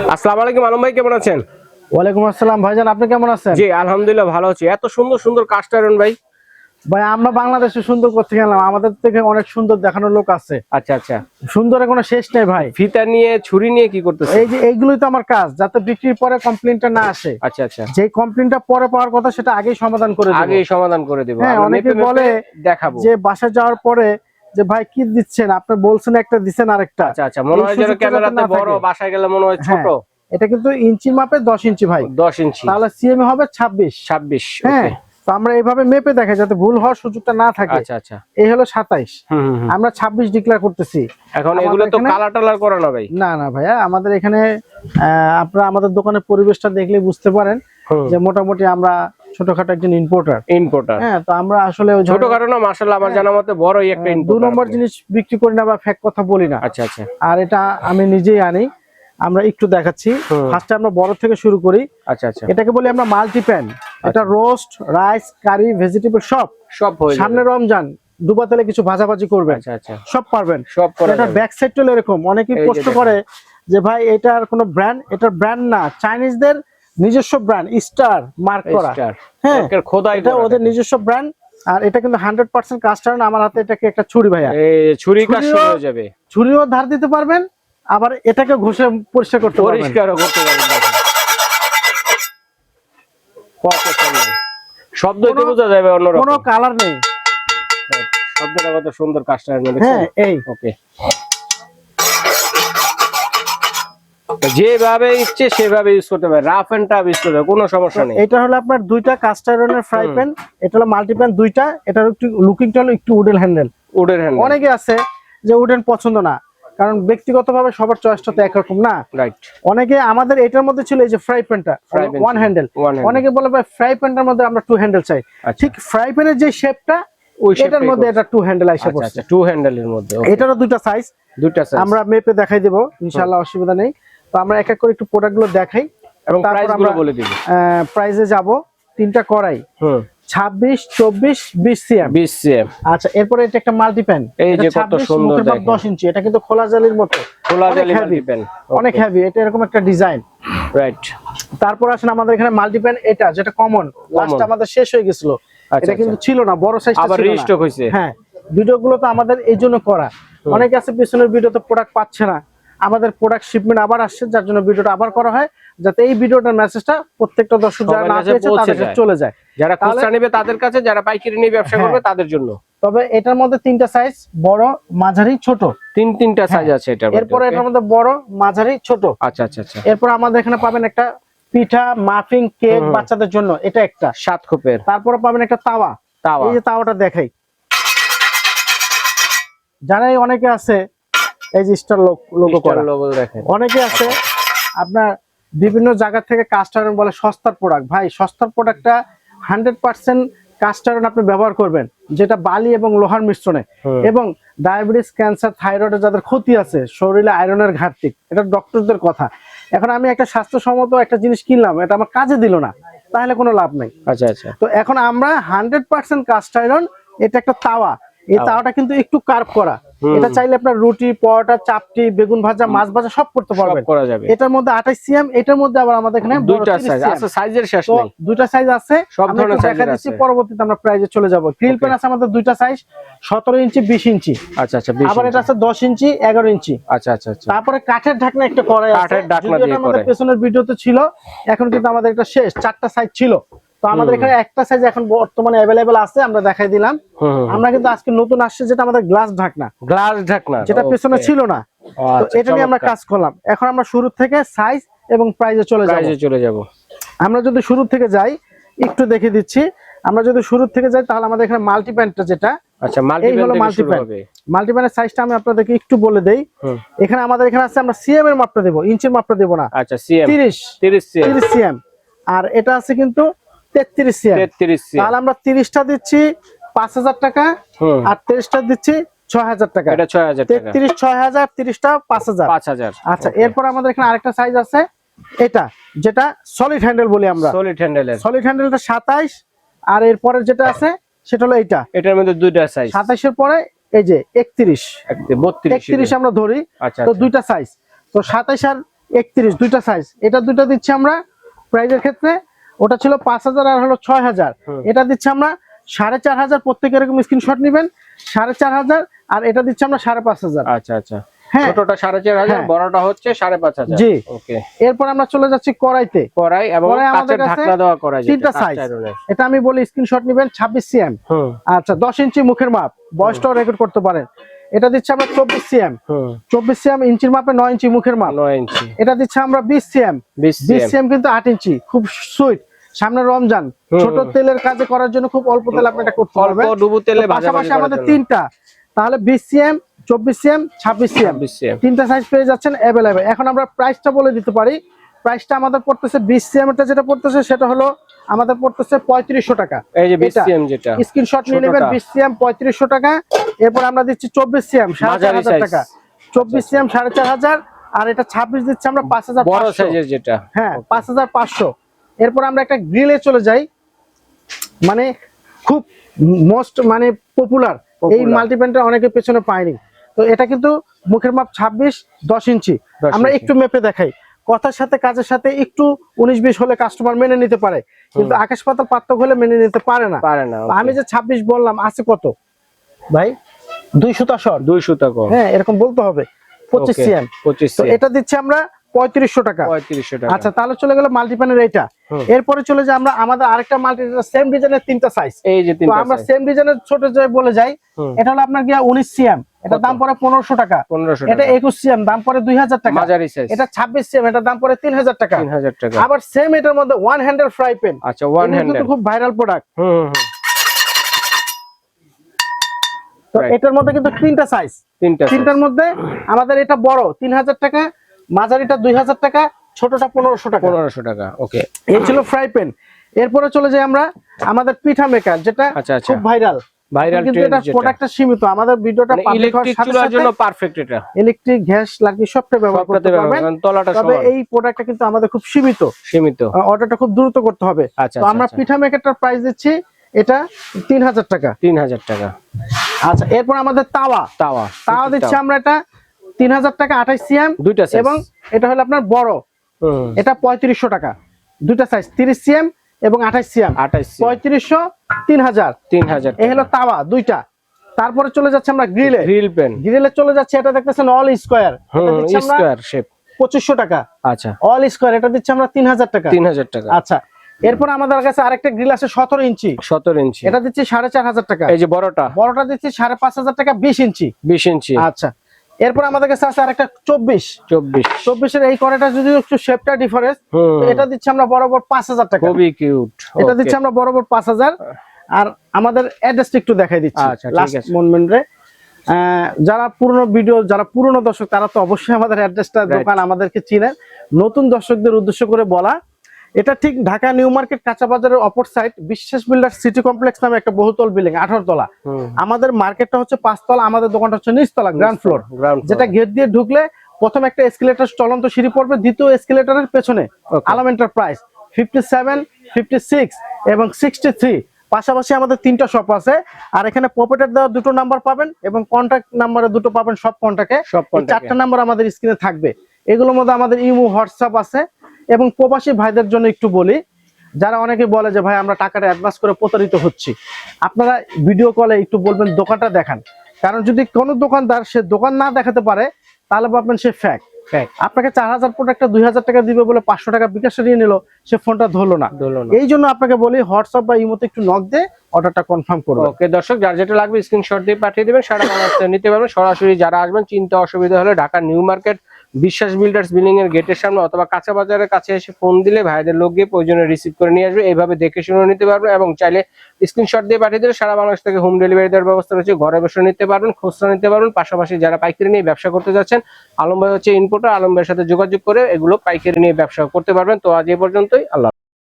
আসসালামু আলাইকুম আলম ভাই, কেমন আছেন? ওয়ালাইকুম আসসালাম ভাইজান, আপনি কেমন আছেন? জি আলহামদুলিল্লাহ ভালো আছি। এত সুন্দর সুন্দর কাস্ট আয়রন ভাই। ভাই আমরা বাংলাদেশে সুন্দর করতে গেলাম, আমাদের থেকে অনেক সুন্দর দেখানোর লোক আছে। আচ্ছা আচ্ছা, সুন্দরের কোনো শেষ নেই ভাই। ফিতা নিয়ে ছুরি নিয়ে কি করতেছে? এই যে এইগুলোই তো আমার কাজ, যাতে বিক্রির পরে কমপ্লেইনটা না আসে। আচ্ছা আচ্ছা, যে কমপ্লেইনটা পরে পাওয়ার কথা সেটা আগেই সমাধান করে দেব। আগেই সমাধান করে দেব। হ্যাঁ, অনেকে বলে দেখাবো যে বাসা যাওয়ার পরে যে ভাই কি দিচ্ছেন, আপনি বলছেন একটা দিচ্ছেন আরেকটা। আচ্ছা আচ্ছা, মনে হয় যেন ক্যামেরাতে বড়, বাসায় গেলে মনে হয় ছোট। এটা কিন্তু ইঞ্চি মাপে 10 ইঞ্চি ভাই, 10 ইঞ্চি, তাহলে সিএম হবে 26। হ্যাঁ, তো আমরা এইভাবে মেপে দেখাই যাতে ভুল হওয়ার সুযোগটা না থাকে। আচ্ছা আচ্ছা, এই হলো 27, আমরা 26 ডিক্লেয়ার করতেছি। এখন এগুলো তো কালার টালার করা না ভাই? না না ভাইয়া, আমাদের এখানে আপনারা আমাদের দোকানের পরিবেশটা দেখলে বুঝতে পারেন যে মোটামুটি আমরা ছোটখাটো একজন ইম্পোর্টার। হ্যাঁ, তো আমরা আসলে ছোটখাটো না, মাশাআল্লাহ আমার জানা মতে বড়ই একটা ইম্পোর্টার। 2 নম্বর জিনিস বিক্রি করি না বা ফেক কথা বলি না। আচ্ছা আচ্ছা, আর এটা আমি নিজেই আনি। আমরা একটু দেখাচ্ছি, ফার্স্টে আমরা বড় থেকে শুরু করি। আচ্ছা আচ্ছা, এটাকে বলি আমরা মাল্টি প্যান। এটা রোস্ট, রাইস, কারি, ভেজিটেবল সব হয়ে যাবে। সামনে রমজান, দুবা তেলে কিছু ভাজাভাজি করবেন। আচ্ছা আচ্ছা, সব পারবেন, সব করা যাবে। এটা ব্যাক সাইডটা এরকম অনেকেই প্রশ্ন করে যে ভাই এটার কোনো ব্র্যান্ড, এটার ব্র্যান্ড না, চাইনিজদের নিজস্ব ব্র্যান্ড, স্টার মার্ক করা। হ্যাঁ, এটা ওদের নিজস্ব ব্র্যান্ড। আর এটা কিন্তু 100% কাস্ট আয়রন। আমার হাতে এটাকে একটা ছুরি ভাইয়া, এই ছুরি কাজ শুরু হয়ে যাবে। ছুরিও ধার দিতে পারবেন, আবার এটাকে ঘষে পরিষ্কার করতে পারবেন, পরিষ্কারও করতে পারবেন। কত সুন্দর শব্দই বোঝা যাবে, অন্যরকম কোনো কালার নেই। শব্দটা কত সুন্দর কাস্ট আয়রন। হ্যাঁ, এই ওকে, যেভাবে ইচ্ছে সেভাবে ইউজ করতে পারে, রাফ এন্ড টাফ ইউজ করতে, কোনো সমস্যা নেই। এটা হলো আপনার দুইটা কাস্ট আয়রনের ফ্রাই প্যান, এটা হলো মাল্টি প্যান দুইটা। এটার একটু লুকিংটা হলো একটু উডেন হ্যান্ডেল। অনেকে আছে যে উডেন পছন্দ না, কারণ ব্যক্তিগতভাবে সবার চয়েসটা তো একরকম না। রাইট, অনেকে আমাদের এটার মধ্যে ছিল এই যে ফ্রাই প্যানটা ওয়ান হ্যান্ডেল, অনেকে বলে ভাই ফ্রাই প্যানটার মধ্যে আমরা 2 হ্যান্ডেল চাই। ঠিক ফ্রাই প্যানের যে শেপটা এটার মধ্যে এটা 2 হ্যান্ডেল আইসা পড়ছে। আচ্ছা, 2 হ্যান্ডেলের মধ্যে এটারও দুইটা সাইজ আমরা মেপে দেখাই দেব ইনশাআল্লাহ, অসুবিধা নেই। তো আমরা এক এক করে একটু প্রোডাক্টগুলো দেখাই এবং তারপর আমরা বলে দিব। প্রাইসে যাব। তিনটা কড়াই 26, 24, 20 সিএম। আচ্ছা, এরপরে এটা একটা মাল্টি প্যান, এই যে কত সুন্দর দেখেন, 10 ইঞ্চি। এটা কিন্তু খোলা জালির মতো, খোলা জালি মাল্টি প্যান, অনেক হেভি। এটা এরকম একটা ডিজাইন। রাইট, তারপর আসেন আমাদের এখানে মাল্টি প্যান, এটা যেটা কমন, লাস্ট আমাদের শেষ হয়ে গিয়েছিল। এটা কিন্তু ছিল না, বড় সাইজটা ছিল না, আবার রিস্টক হইছে। হ্যাঁ, ভিডিওগুলো তো আমাদের এই জন্য করা। অনেকে আছে পিছনের ভিডিওতে প্রোডাক্ট পাচ্ছে না, আমাদের প্রোডাক্ট শিপমেন্ট আবার আসছে, যার জন্য ভিডিওটা আবার করা হয়, যাতে এই ভিডিওটার মেসেজটা প্রত্যেকটা দর্শক যারা না পেয়েছে তাদের কাছে চলে যায়, যারা খুচরা নেবে তাদের কাছে, যারা পাইকারি নিয়ে ব্যবসা করবে তাদের জন্য। তবে এটার মধ্যে তিনটা সাইজ, বড়, মাঝারি, ছোট, তিনটা সাইজ আছে এটার মধ্যে। এরপর এটার মধ্যে বড়, মাঝারি, ছোট। আচ্ছা আচ্ছা আচ্ছা। এরপর আমাদের এখানে পাবেন একটা পিঠা, মাফিং, কেক বাচ্চাদের জন্য, এটা একটা 7 খোপের। তারপরে পাবেন একটা তাওয়া। এই যে তাওয়াটা দেখাই, জানাই অনেকে আছে এই যে স্টার লোগো করা, দেখেন অনেকে আছে আপনার বিভিন্ন জায়গা থেকে কাস্ট আয়রন বলে সস্তার প্রোডাক্ট। ভাই সস্তার প্রোডাক্টটা 100% কাস্ট আয়রন আপনি ব্যবহার করবেন, যেটা বালি এবং লোহার মিশ্রণে। এবং ডায়াবেটিস, ক্যান্সার, থাইরয়েডের যাদের ক্ষতি আছে, শরীরে আয়রনের ঘাটতি, এটা ডক্টরদের কথা। এখন আমি একটা স্বাস্থ্যসম্মত একটা জিনিস কিনলাম, এটা আমার কাজে দিল না, তাহলে কোনো লাভ নাই। আচ্ছা আচ্ছা, তো এখন আমরা 100% কাস্ট আয়রন, এটা একটা তাওয়া। এই তাওয়াটা কিন্তু একটু কার্ভ করা, এটা চাইলে আপনার রুটি, পরোটা, চাপটি, বেগুন ভাজা, মাছ ভাজা সব করতে পারবেন। এটার মধ্যে 28 সিএম, এটার মধ্যে আবার আমাদের এখানে দুইটা সাইজ আছে, সাইজের শেষ নেই, দুইটা সাইজ আছে, সব ধরনের দেখা দিচ্ছি। পরবর্তীতে আমরা প্রাইজে চলে যাব। গ্রিল প্যান আছে আমাদের দুইটা সাইজ, 17 ইঞ্চি, 20 ইঞ্চি। আচ্ছা আচ্ছা, আবার এটা আছে 10 ইঞ্চি, 11 ইঞ্চি। আচ্ছা আচ্ছা আচ্ছা। তারপরে কাঠের ঢাকনা একটা করা আছে, কাঠের ঢাকনা দিয়ে আমাদের পেছনের ভিডিওতে ছিল, এখন কিন্তু আমাদের এটা শেষ। 4টা সাইজ ছিল, তো আমাদের এখানে একটা সাইজ এখন বর্তমানে अवेलेबल আছে, আমরা দেখাই দিলাম। আমরা কিন্তু আজকে নতুন আসছে যেটা আমাদের গ্লাস ঢাকনা, যেটা পেছনে ছিল না, তো এটা নিয়ে আমরা কাজ করলাম। এখন আমরা শুরু থেকে সাইজ এবং প্রাইজে চলে যাব। আমরা যদি শুরু থেকে যাই, একটু দেখে দিচ্ছি। আমরা যদি শুরু থেকে যাই তাহলে আমাদের এখানে মাল্টি প্যানটা যেটা, আচ্ছা মাল্টি প্যান, মাল্টি প্যানের সাইজটা আমি আপনাদেরকে একটু বলে দেই। এখানে আমাদের এখানে আছে, আমরা সিএম এর মাপটা দেব, ইঞ্চির মাপটা দেব না। আচ্ছা, সিএম 30 সিএম। আর এটা আছে কিন্তু 33 সিএম। তাহলে আমরা 30টা দিচ্ছি 5000 টাকা, আর 33টা দিচ্ছি 6000 টাকা। এটা 6000 টাকা, 33 6000, 30টা 5000। আচ্ছা, এরপর আমাদের এখানে আরেকটা সাইজ আছে, এটা যেটা সলিড হ্যান্ডেল বলি আমরা, সলিড হ্যান্ডেলটা 27। আর এরপরে যেটা আছে সেটা হলো এইটা, এটার মধ্যে দুইটা সাইজ, 27 এর পরে এই যে 31 আমরা ধরি। তো দুইটা সাইজ, তো 27 আর 31 দুইটা সাইজ। এটা দুইটা দিচ্ছি আমরা প্রাইজের ক্ষেত্রে, ওটা ছিল 5000 আর হলো 6000, এটা দিচ্ছি আমরা 4500। প্রত্যেকে এরকম স্ক্রিনশট নেবেন 4500, আর এটা দিচ্ছি আমরা 5500। আচ্ছা আচ্ছা, ছোটটা 4500, বড়টা হচ্ছে 5500। জি, ওকে। এরপর আমরা চলে যাচ্ছি কড়াইতে। কড়াই এবং কাঁচের ঢাকনা দেওয়া কড়াই, তিনটা সাইজ। এটা আমি বলি স্ক্রিনশট নেবেন 26 সিএম। আচ্ছা, 10 ইঞ্চি মুখের মাপ, বয়সটাও রেকর্ড করতে পারেন। এটা দিচ্ছি আমরা 24 সিএম। 24 সিএম ইঞ্চির মাপে 9 ইঞ্চি মুখের মাপ। 9 ইঞ্চি। এটা দিচ্ছি আমরা 20 সিএম। 20 সিএম কিন্তু 8 ইঞ্চি, খুব সুইট। সামনে রমজান, ছোট তেলের কাজে করার জন্য খুব অল্প তেল আপনি এটা করতে পারবেন, অল্প ডুবো তেলে ভাজা। পাশাপাশি আমাদের তিনটা, তাহলে 20 সিএম, 24 সিএম, 26 সিএম, তিনটা সাইজ পেয়ে যাচ্ছেন अवेलेबल। এখন আমরা প্রাইসটা বলে দিতে পারি। প্রাইসটা আমাদের পড়তেছে 20 সিএম এরটা যেটা পড়তেছে সেটা হলো আমাদের পড়তেছে 3500 টাকা। এই যে 20 সিএম যেটা, স্ক্রিনশট নিয়ে নেবেন। 20 সিএম 3500 টাকা। এরপর আমরা দিচ্ছি 24 সিএম 4500 টাকা। 24 সিএম 4500, আর এটা 26 দিচ্ছি আমরা 5500, বড় সাইজের যেটা, হ্যাঁ 5500। এরপর আমরা একটা গ্রিলে চলে যাই, মানে খুব মোস্ট মানে পপুলার এই মাল্টিপ্যান্টটা অনেকে পেছনে পায়নি। তো এটা কিন্তু মুখের মাপ 26 10 ইঞ্চি। আমরা একটু মেপে দেখাই, কথার সাথে কাজের সাথে একটু 19-20 হলে কাস্টমার মেনে নিতে পারে, কিন্তু আকাশ পাতাল পার্থক্য হলে মেনে নিতে পারে না। আমি যে 26 বললাম, আছে কত ভাই? 2 সুতা শর্ট, 2 সুতা কম, হ্যাঁ এরকম বলতে হবে। 25 সিএম। তো এটা দিচ্ছি আমরা 3500 টাকা। 3500 টাকা। আচ্ছা, তাহলে চলে গেল মাল্টিপ্যানের এইটা। এরপরে চলে যাই আমরা আমাদের আরেকটা মাল্টি, সেম ডিজাইনের তিনটা সাইজ। এই যে তিনটা, আমরা সেম ডিজাইনের ছোট যাই বলে যাই। এটা হলো আপনার গিয়া 19 সিএম, এটা দাম পড়ে 1500 টাকা। এটা 21 সিএম, দাম পড়ে 2000 টাকা। মাঝারি সাইজ। এটা 26 সিএম, এটা দাম পড়ে 3000 টাকা। 3000 টাকা। আবার সেম এটার মধ্যে ওয়ান হ্যান্ডেল ফ্রাই প্যান। আচ্ছা, ওয়ান হ্যান্ডেল খুব ভাইরাল প্রোডাক্ট। তো এটার মধ্যে কিন্তু তিনটা সাইজ, তিনটার মধ্যে আমাদের এটা বড় 3000 টাকা, মাঝারিটা 2000 টাকা, ছোটটা 1500 টাকা। 1500 টাকা। ওকে, এই ছিল ফ্রাই প্যান। এরপরে চলে যাই আমরা আমাদের পিঠা মেকার, যেটা খুব ভাইরাল। কিন্তু এটা প্রোডাক্টটা সীমিত, আমাদের ভিডিওটা ইলেকট্রিক চুলার জন্য পারফেক্ট। এটা ইলেকট্রিক, গ্যাস লাগবে, সবটা ব্যবহার করতে পারবেন। তবে এই প্রোডাক্টটা কিন্তু আমাদের খুব সীমিত, অর্ডারটা খুব দ্রুত করতে হবে। তো আমরা পিঠা মেকারটার প্রাইস দিচ্ছি এটা 3000 টাকা। 3000 টাকা। আচ্ছা, এরপর আমাদের তাওয়া দিচ্ছি আমরা এটা 3000 টাকা, 28 সিএম দুইটা, এবং এটা হলো আপনার বড়, এটা 3500 টাকা। দুইটা সাইজ 30 সিএম এবং 28 সিএম, 3500 3000। এই হলো তাওয়া দুইটা। তারপরে চলে যাচ্ছে আমরা গ্রিলে চলে যাচ্ছে। এটা দেখতেছেন অল স্কয়ার, স্কয়ার শেপ, 2500 টাকা। আচ্ছা, অল স্কয়ার এটা দিচ্ছি আমরা 3000 টাকা। 3000 টাকা। আচ্ছা, এরপর আমাদের কাছে আরেকটা গ্রিল আছে 17 ইঞ্চি। এটা দিচ্ছি 4500 টাকা। এই যে বড়টা দিচ্ছি 5500 টাকা, 20 ইঞ্চি। আচ্ছা, এরপর আমাদের কাছে আছে আরেকটা 24 এর এই কড়াইটা যদি একটু শেপটা ডিফারেন্স, এটা দিচ্ছি আমরা বরাবর 5000 টাকা। খুবই কিউট। এটা দিচ্ছি আমরা বরাবর 5000। আর আমাদের অ্যাড্রেসটা একটু দেখাই দিচ্ছি লাস্ট মোমেন্টে। যারা পুরনো ভিডিও, যারা পুরনো দর্শক, তারা তো অবশ্যই আমাদের অ্যাড্রেসটা, দোকান আমাদেরকে চিনেন। নতুন দর্শকদের উদ্দেশ্য করে বলা, এটা ঠিক ঢাকা নিউ মার্কেট কাঁচা বাজারের অপর সাইড বিশ্বাস বিল্ডার সিটি কমপ্লেক্স নামে একটা বহুতল বিল্ডিং, 18 তলা। আমাদের মার্কেটটা হচ্ছে 5 তলা, আমাদের দোকানটা হচ্ছে নিচতলা, গ্রাউন্ড ফ্লোর। যেটা গেট দিয়ে ঢুকলে প্রথম একটা এসকেলেটর চলন্ত সিঁড়ি পড়বে, দ্বিতীয় এসকেলেটরের পেছনে আলম এন্টারপ্রাইজ 57, 56 এবং 63। পাশাপাশি আমাদের তিনটা শপ আছে, আর এখানে পকেটের দেওয়া দুটো নাম্বার পাবেন এবং কন্ট্যাক্ট নাম্বারে দুটো পাবেন। সব কন্ট্যাক্টে চারটা নাম্বার আমাদের স্ক্রিনে থাকবে। এগুলোর মধ্যে আমাদের ইমো, হোয়াটসঅ্যাপ আছে। এবং প্রবাসী ভাইদের জন্য একটু বলি, যারা অনেকে বলে যে ভাই আমরা টাকাটা অ্যাডভান্স করে প্রতারিত হচ্ছি, আপনারা ভিডিও কলে একটু বলবেন দোকানটা দেখান। কারণ যদি কোনো দোকানদার সে দোকান না দেখাতে পারে, তাহলে ভাববেন সে ফ্যাক। আপনাকে 4000 প্রোডাক্টটা 2000 টাকা দিবে বলে 500 টাকা বিকাশে নিয়ে নিল, সে ফোনটা ধরলো না। এই জন্য আপনাকে বলি হোয়াটসঅ্যাপ বা ইমোতে একটু নক দিয়ে অর্ডারটা কনফার্ম করুন। ওকে দর্শক, যার যেটা লাগবে স্ক্রিনশট দিয়ে পাঠিয়ে দিবেন, সারা বাংলাদেশে নিতে পারবেন। সরাসরি যারা আসবেন, চিন্তা অসুবিধা হলে ঢাকা নিউ মার্কেট বিশ্বাস বিল্ডার্স বিল্ডিং এর গেটের সামনে অথবা কাঁচা বাজারের কাছে এসে ফোন দিলে ভাইদের লোক গিয়ে প্রয়োজনে রিসিভ করে নিয়ে আসবে। এইভাবে দেখে শুনে নিতে পারবেন, এবং চাইলে স্ক্রিনশট দিয়ে পাঠিয়ে দিলে সারা বাংলাদেশ থেকে হোম ডেলিভারি দেওয়ার ব্যবস্থা রয়েছে। ঘরে বসে নিতে পারবেন, খুচরা নিতে পারবেন। পাশাপাশি যারা পাইকারি নিয়ে ব্যবসা করতে যাচ্ছেন, আলম ভাই হচ্ছে ইনপুটার, আলম ভাইয়ের সাথে যোগাযোগ করে এগুলো পাইকারি নিয়ে ব্যবসা করতে পারবেন। তো আজ এই পর্যন্তই, আল্লাহ।